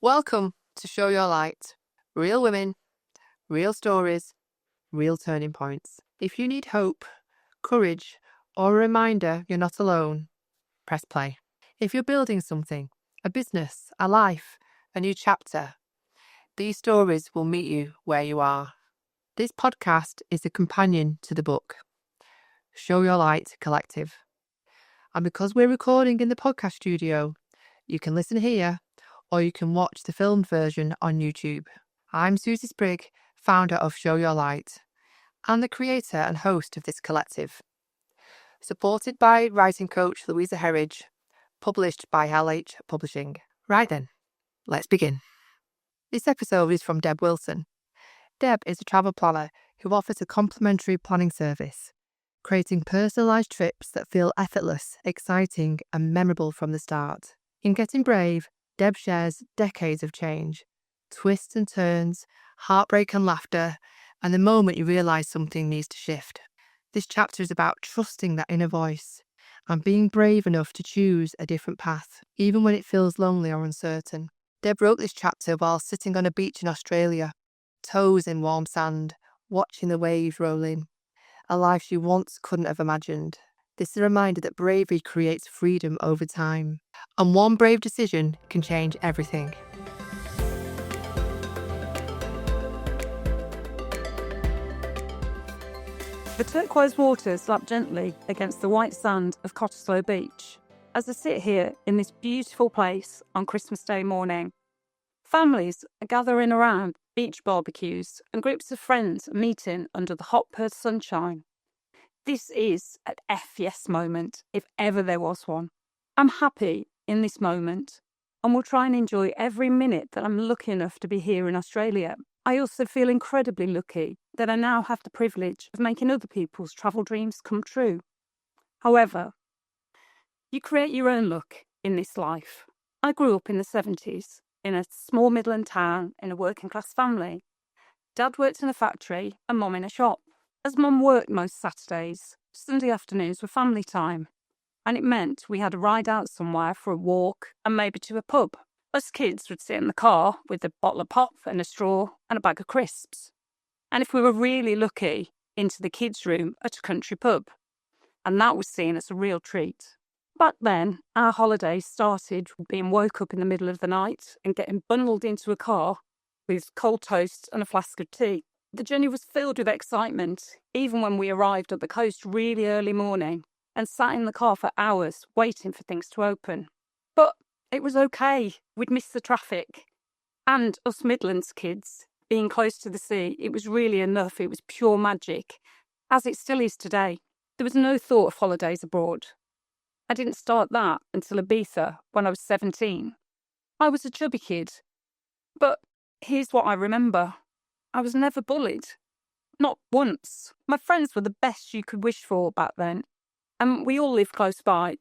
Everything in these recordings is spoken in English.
Welcome to Show Your Light. Real women, real stories, real turning points. If you need hope, courage, or a reminder you're not alone, press play. If you're building something, a business, a life, a new chapter, these stories will meet you where you are. This podcast is a companion to the book, Show Your Light Collective. And because we're recording in the podcast studio, you can listen here or you can watch the filmed version on YouTube. I'm Susie Sprigg, founder of Show Your Light, and the creator and host of this collective. Supported by writing coach Louisa Herridge, published by LH Publishing. Right then, let's begin. This episode is from Deb Wilson. Deb is a travel planner who offers a complimentary planning service, creating personalised trips that feel effortless, exciting, and memorable from the start. In Getting Brave, Deb shares decades of change, twists and turns, heartbreak and laughter, and the moment you realise something needs to shift. This chapter is about trusting that inner voice and being brave enough to choose a different path, even when it feels lonely or uncertain. Deb wrote this chapter while sitting on a beach in Australia, toes in warm sand, watching the waves roll in, a life she once couldn't have imagined. This is a reminder that bravery creates freedom over time, and one brave decision can change everything. The turquoise waters lap gently against the white sand of Cottesloe Beach as I sit here in this beautiful place on Christmas Day morning. Families are gathering around beach barbecues and groups of friends are meeting under the hot Perth sunshine. This is an F yes moment, if ever there was one. I'm happy in this moment and will try and enjoy every minute that I'm lucky enough to be here in Australia. I also feel incredibly lucky that I now have the privilege of making other people's travel dreams come true. However, you create your own luck in this life. I grew up in the 70s in a small Midland town in a working class family. Dad worked in a factory and Mum in a shop. As Mum worked most Saturdays, Sunday afternoons were family time, and it meant we had a ride out somewhere for a walk and maybe to a pub. Us kids would sit in the car with a bottle of pop and a straw and a bag of crisps. And if we were really lucky, into the kids' room at a country pub. And that was seen as a real treat. Back then, our holidays started with being woke up in the middle of the night and getting bundled into a car with cold toast and a flask of tea. The journey was filled with excitement, even when we arrived at the coast really early morning and sat in the car for hours waiting for things to open. But it was okay. We'd missed the traffic. And us Midlands kids, being close to the sea, it was really enough. It was pure magic, as it still is today. There was no thought of holidays abroad. I didn't start that until Ibiza when I was 17. I was a chubby kid. But here's what I remember. I was never bullied. Not once. My friends were the best you could wish for back then. And we all lived close by.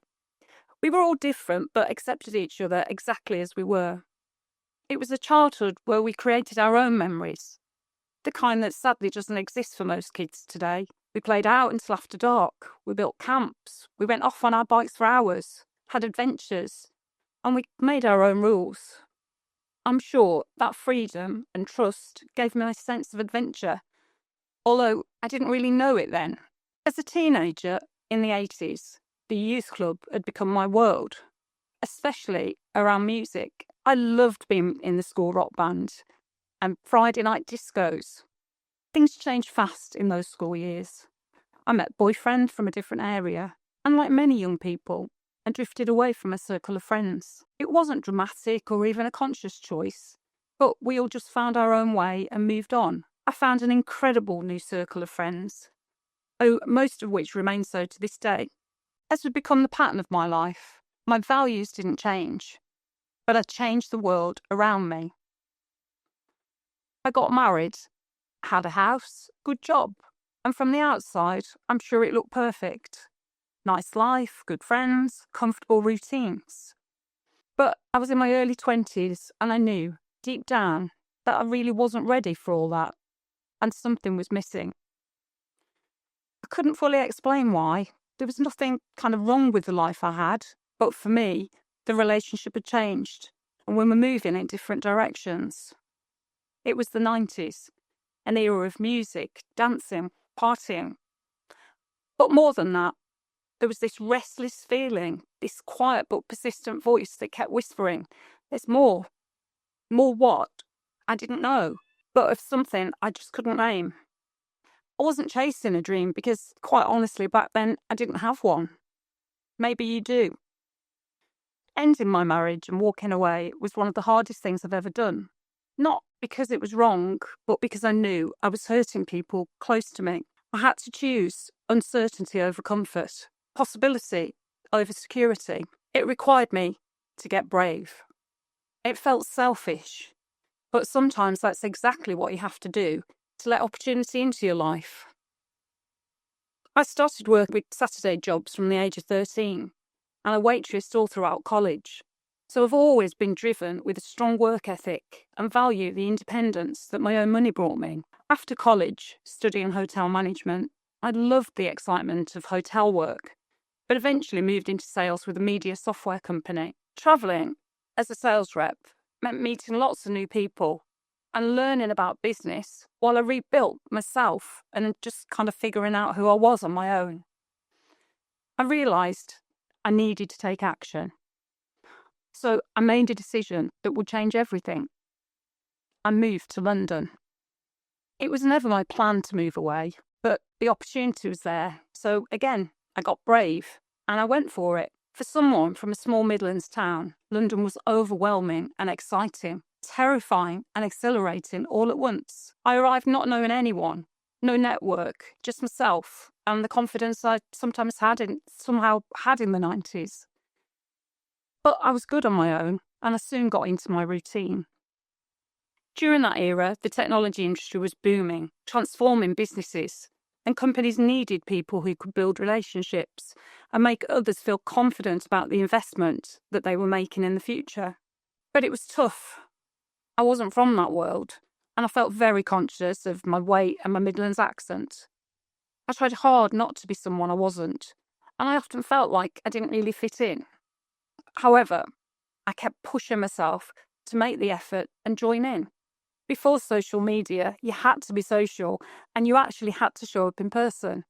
We were all different, but accepted each other exactly as we were. It was a childhood where we created our own memories. The kind that sadly doesn't exist for most kids today. We played out until after dark. We built camps. We went off on our bikes for hours, had adventures, and we made our own rules. I'm sure that freedom and trust gave me a sense of adventure, although I didn't really know it then. As a teenager in the 80s, the youth club had become my world, especially around music. I loved being in the school rock band and Friday night discos. Things changed fast in those school years. I met a boyfriend from a different area, and like many young people, I drifted away from a circle of friends. It wasn't dramatic or even a conscious choice, but we all just found our own way and moved on. I found an incredible new circle of friends, most of which remain so to this day. As had become the pattern of my life, my values didn't change, but I changed the world around me. I got married, had a house, good job, and from the outside, I'm sure it looked perfect. Nice life, good friends, comfortable routines. But I was in my early 20s and I knew, deep down, that I really wasn't ready for all that, and something was missing. I couldn't fully explain why. There was nothing kind of wrong with the life I had, but for me, the relationship had changed. and we were moving in different directions. It was the 90s, an era of music, dancing, partying. But more than that, there was this restless feeling, this quiet but persistent voice that kept whispering, "There's more." More what? I didn't know, but of something I just couldn't name. I wasn't chasing a dream because, quite honestly, back then I didn't have one. Maybe you do. Ending my marriage and walking away was one of the hardest things I've ever done. Not because it was wrong, but because I knew I was hurting people close to me. I had to choose uncertainty over comfort, possibility over security. It required me to get brave. It felt selfish, but sometimes that's exactly what you have to do to let opportunity into your life. I started work with Saturday jobs from the age of 13, and I waitressed all throughout college. So I've always been driven with a strong work ethic and value the independence that my own money brought me. After college, studying hotel management, I loved the excitement of hotel work, but eventually moved into sales with a media software company. Travelling as a sales rep meant meeting lots of new people and learning about business while I rebuilt myself and just kind of figuring out who I was on my own. I realised I needed to take action. So I made a decision that would change everything. I moved to London. It was never my plan to move away, but the opportunity was there. So again, I got brave and I went for it. For someone from a small Midlands town, London was overwhelming and exciting, terrifying and exhilarating all at once. I arrived not knowing anyone, no network, just myself and the confidence I somehow had in the 90s. But I was good on my own and I soon got into my routine. During that era, the technology industry was booming, transforming businesses, and companies needed people who could build relationships and make others feel confident about the investment that they were making in the future. But it was tough. I wasn't from that world, and I felt very conscious of my weight and my Midlands accent. I tried hard not to be someone I wasn't, and I often felt like I didn't really fit in. However, I kept pushing myself to make the effort and join in. Before social media, you had to be social and you actually had to show up in person.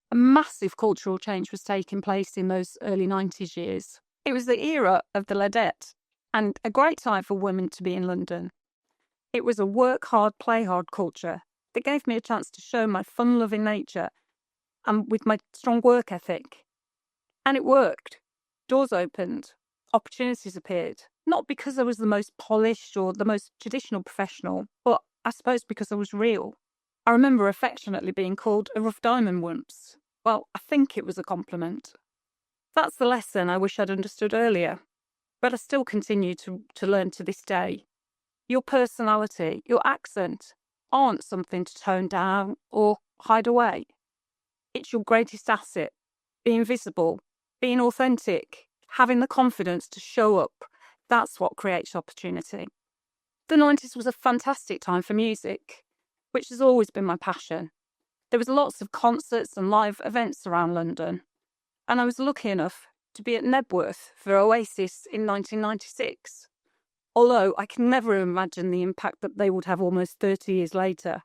A massive cultural change was taking place in those early 90s years. It was the era of the Ladette and a great time for women to be in London. It was a work hard, play hard culture that gave me a chance to show my fun-loving nature and with my strong work ethic. And it worked. Doors opened. Opportunities appeared. Not because I was the most polished or the most traditional professional, but I suppose because I was real. I remember affectionately being called a rough diamond once. Well, I think it was a compliment. That's the lesson I wish I'd understood earlier, but I still continue to learn to this day. Your personality, your accent, aren't something to tone down or hide away. It's your greatest asset. Being visible, being authentic, having the confidence to show up. That's what creates opportunity. The 90s was a fantastic time for music, which has always been my passion. There was lots of concerts and live events around London, and I was lucky enough to be at Nebworth for Oasis in 1996, although I can never imagine the impact that they would have almost 30 years later.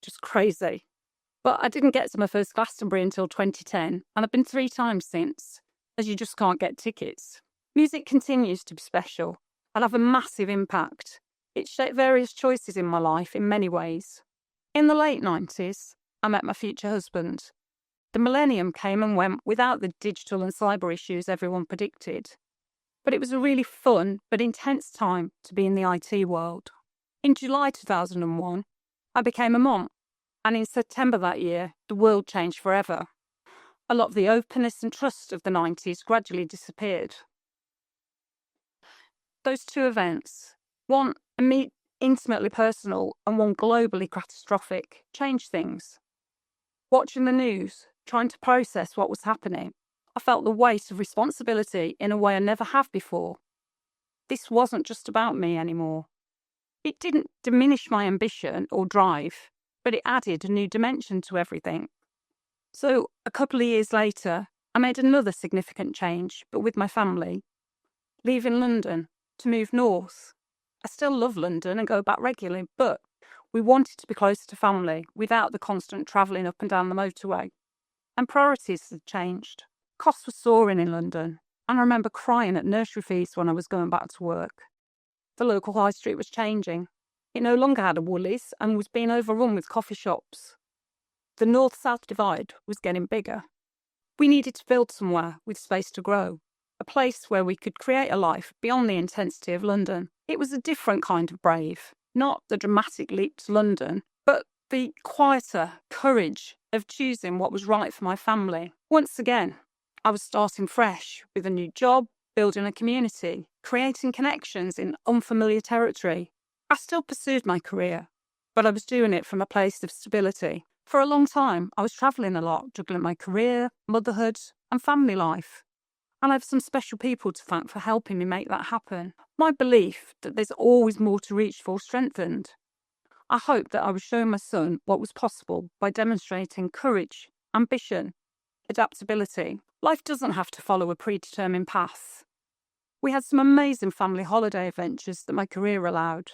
Just crazy. But I didn't get to my first Glastonbury until 2010, and I've been 3 times since, as you just can't get tickets. Music continues to be special and have a massive impact. It shaped various choices in my life in many ways. In the late 90s, I met my future husband. The millennium came and went without the digital and cyber issues everyone predicted. But it was a really fun but intense time to be in the IT world. In July 2001, I became a mom, and in September that year, the world changed forever. A lot of the openness and trust of the 90s gradually disappeared. Those 2 events, one intimately personal and one globally catastrophic, changed things. Watching the news, trying to process what was happening, I felt the weight of responsibility in a way I never have before. This wasn't just about me anymore. It didn't diminish my ambition or drive, but it added a new dimension to everything. So, a couple of years later, I made another significant change, but with my family. Leaving London, to move north. I still love London and go back regularly, but we wanted to be closer to family without the constant travelling up and down the motorway. And priorities had changed. Costs were soaring in London, and I remember crying at nursery fees when I was going back to work. The local high street was changing. It no longer had a Woolies and was being overrun with coffee shops. The north-south divide was getting bigger. We needed to build somewhere with space to grow, a place where we could create a life beyond the intensity of London. It was a different kind of brave, not the dramatic leap to London, but the quieter courage of choosing what was right for my family. Once again, I was starting fresh with a new job, building a community, creating connections in unfamiliar territory. I still pursued my career, but I was doing it from a place of stability. For a long time, I was travelling a lot, juggling my career, motherhood, and family life. And I have some special people to thank for helping me make that happen. My belief that there's always more to reach for strengthened. I hope that I was showing my son what was possible by demonstrating courage, ambition, adaptability. Life doesn't have to follow a predetermined path. We had some amazing family holiday adventures that my career allowed.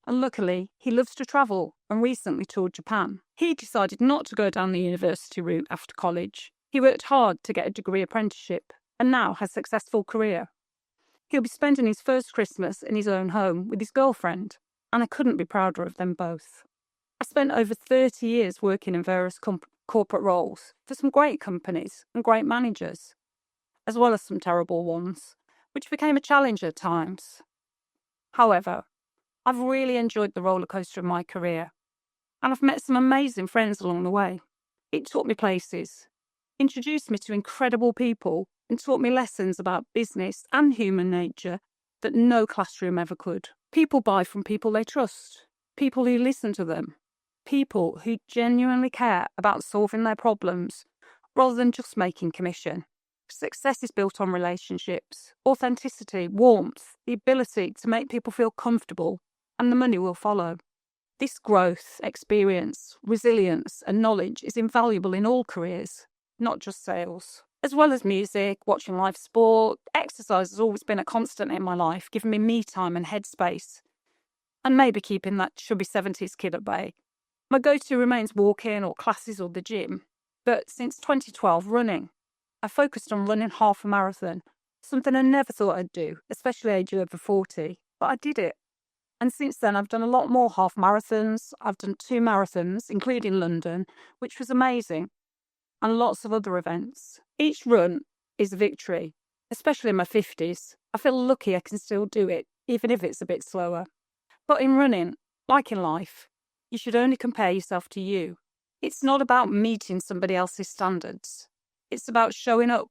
And luckily, he loves to travel and recently toured Japan. He decided not to go down the university route after college. He worked hard to get a degree apprenticeship and now has a successful career. He'll be spending his first Christmas in his own home with his girlfriend, and I couldn't be prouder of them both. I spent over 30 years working in various corporate roles for some great companies and great managers, as well as some terrible ones, which became a challenge at times. However, I've really enjoyed the roller coaster of my career, and I've met some amazing friends along the way. It taught me places, introduced me to incredible people, and taught me lessons about business and human nature that no classroom ever could. People buy from people they trust, people who listen to them, people who genuinely care about solving their problems rather than just making commission. Success is built on relationships, authenticity, warmth, the ability to make people feel comfortable, and the money will follow. This growth, experience, resilience, and knowledge is invaluable in all careers, not just sales. As well as music, watching live sport, exercise has always been a constant in my life, giving me me time and headspace, and maybe keeping that chubby 70s kid at bay. My go-to remains walking or classes or the gym, but since 2012, running. I focused on running half a marathon, something I never thought I'd do, especially age over 40, but I did it. And since then, I've done a lot more half marathons. I've done 2 marathons, including London, which was amazing, and lots of other events. Each run is a victory, especially in my 50s. I feel lucky I can still do it, even if it's a bit slower. But in running, like in life, you should only compare yourself to you. It's not about meeting somebody else's standards. It's about showing up,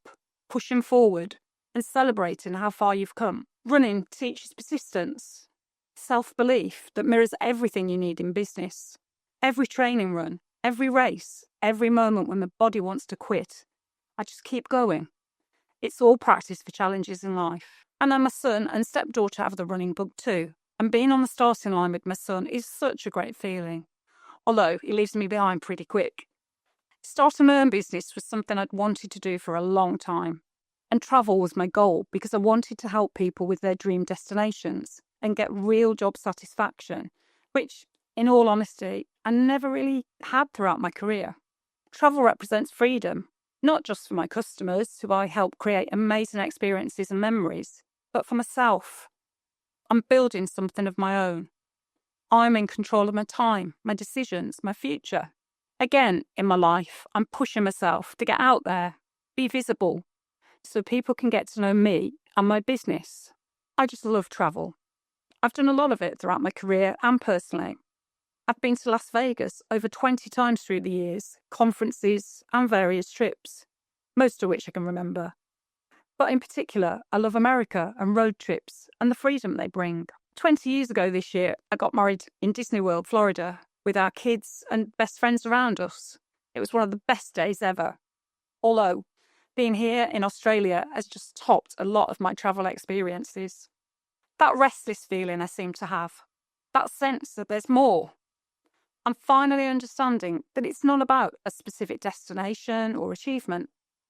pushing forward, and celebrating how far you've come. Running teaches persistence, self-belief that mirrors everything you need in business. Every training run, every race, every moment when the body wants to quit, I just keep going. It's all practice for challenges in life. And then my son and stepdaughter have the running bug too. And being on the starting line with my son is such a great feeling. Although he leaves me behind pretty quick. Starting my own business was something I'd wanted to do for a long time. And travel was my goal because I wanted to help people with their dream destinations and get real job satisfaction, which, in all honesty, I never really had throughout my career. Travel represents freedom, not just for my customers, who I help create amazing experiences and memories, but for myself. I'm building something of my own. I'm in control of my time, my decisions, my future. Again, in my life, I'm pushing myself to get out there, be visible, so people can get to know me and my business. I just love travel. I've done a lot of it throughout my career and personally. I've been to Las Vegas over 20 times through the years, conferences and various trips, most of which I can remember. But in particular, I love America and road trips and the freedom they bring. 20 years ago this year, I got married in Disney World, Florida, with our kids and best friends around us. It was one of the best days ever. Although, being here in Australia has just topped a lot of my travel experiences. That restless feeling I seem to have, that sense that there's more. I'm finally understanding that it's not about a specific destination or achievement.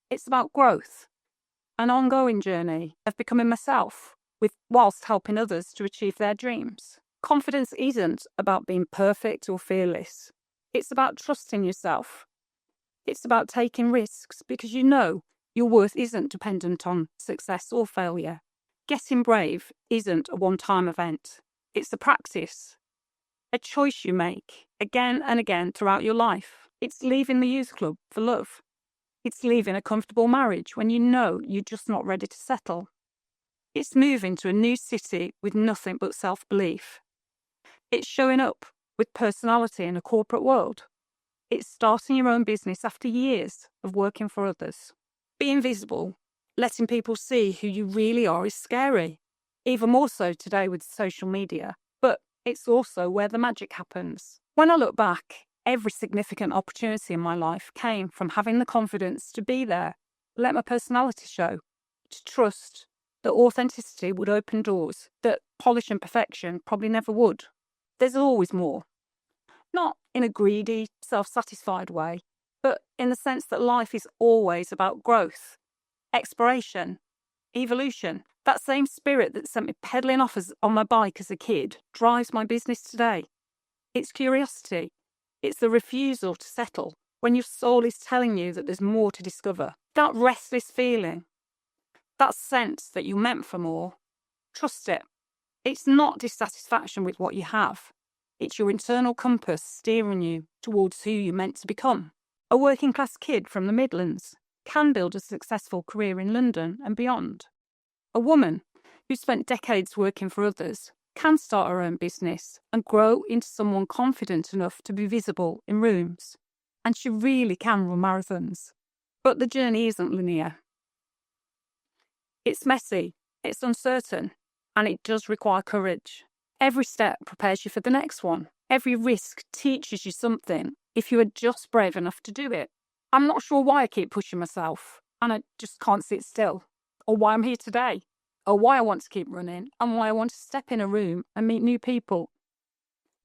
It's about growth, an ongoing journey of becoming myself whilst helping others to achieve their dreams. Confidence isn't about being perfect or fearless. It's about trusting yourself. It's about taking risks because you know your worth isn't dependent on success or failure. Getting brave isn't a one-time event. It's a practice, a choice you make again and again throughout your life. It's leaving the youth club for love. It's leaving a comfortable marriage when you know you're just not ready to settle. It's moving to a new city with nothing but self-belief. It's showing up with personality in a corporate world. It's starting your own business after years of working for others. Being visible, letting people see who you really are is scary. Even more so today with social media. But it's also where the magic happens. When I look back, every significant opportunity in my life came from having the confidence to be there, let my personality show, to trust that authenticity would open doors that polish and perfection probably never would. There's always more. Not in a greedy, self-satisfied way, but in the sense that life is always about growth, exploration, evolution. That same spirit that sent me pedalling off on my bike as a kid drives my business today. It's curiosity. It's the refusal to settle when your soul is telling you that there's more to discover. That restless feeling, that sense that you're meant for more, trust it. It's not dissatisfaction with what you have. It's your internal compass steering you towards who you're meant to become. A working class kid from the Midlands can build a successful career in London and beyond. A woman who spent decades working for others can start her own business and grow into someone confident enough to be visible in rooms. And she really can run marathons. But the journey isn't linear. It's messy, it's uncertain, and it does require courage. Every step prepares you for the next one. Every risk teaches you something if you are just brave enough to do it. I'm not sure why I keep pushing myself, and I just can't sit still, or why I'm here today, or why I want to keep running, and why I want to step in a room and meet new people.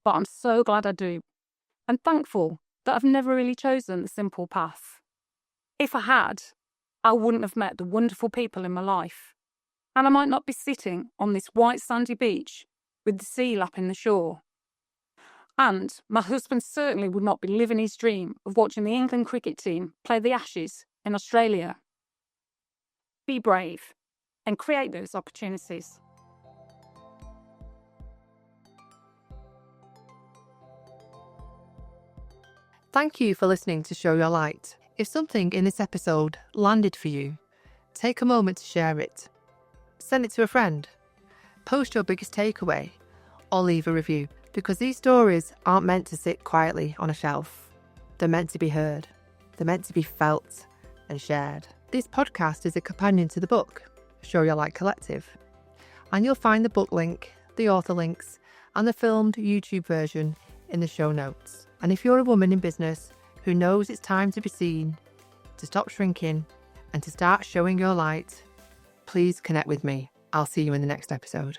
But I'm so glad I do, and thankful that I've never really chosen the simple path. If I had, I wouldn't have met the wonderful people in my life, and I might not be sitting on this white sandy beach with the sea lapping the shore. And my husband certainly would not be living his dream of watching the England cricket team play the Ashes in Australia. Be brave and create those opportunities. Thank you for listening to Show Your Light. If something in this episode landed for you, take a moment to share it. Send it to a friend. Post your biggest takeaway or leave a review, because these stories aren't meant to sit quietly on a shelf. They're meant to be heard. They're meant to be felt and shared. This podcast is a companion to the book, Show Your Light Collective. And you'll find the book link, the author links, and the filmed YouTube version in the show notes. And if you're a woman in business who knows it's time to be seen, to stop shrinking, and to start showing your light, please connect with me. I'll see you in the next episode.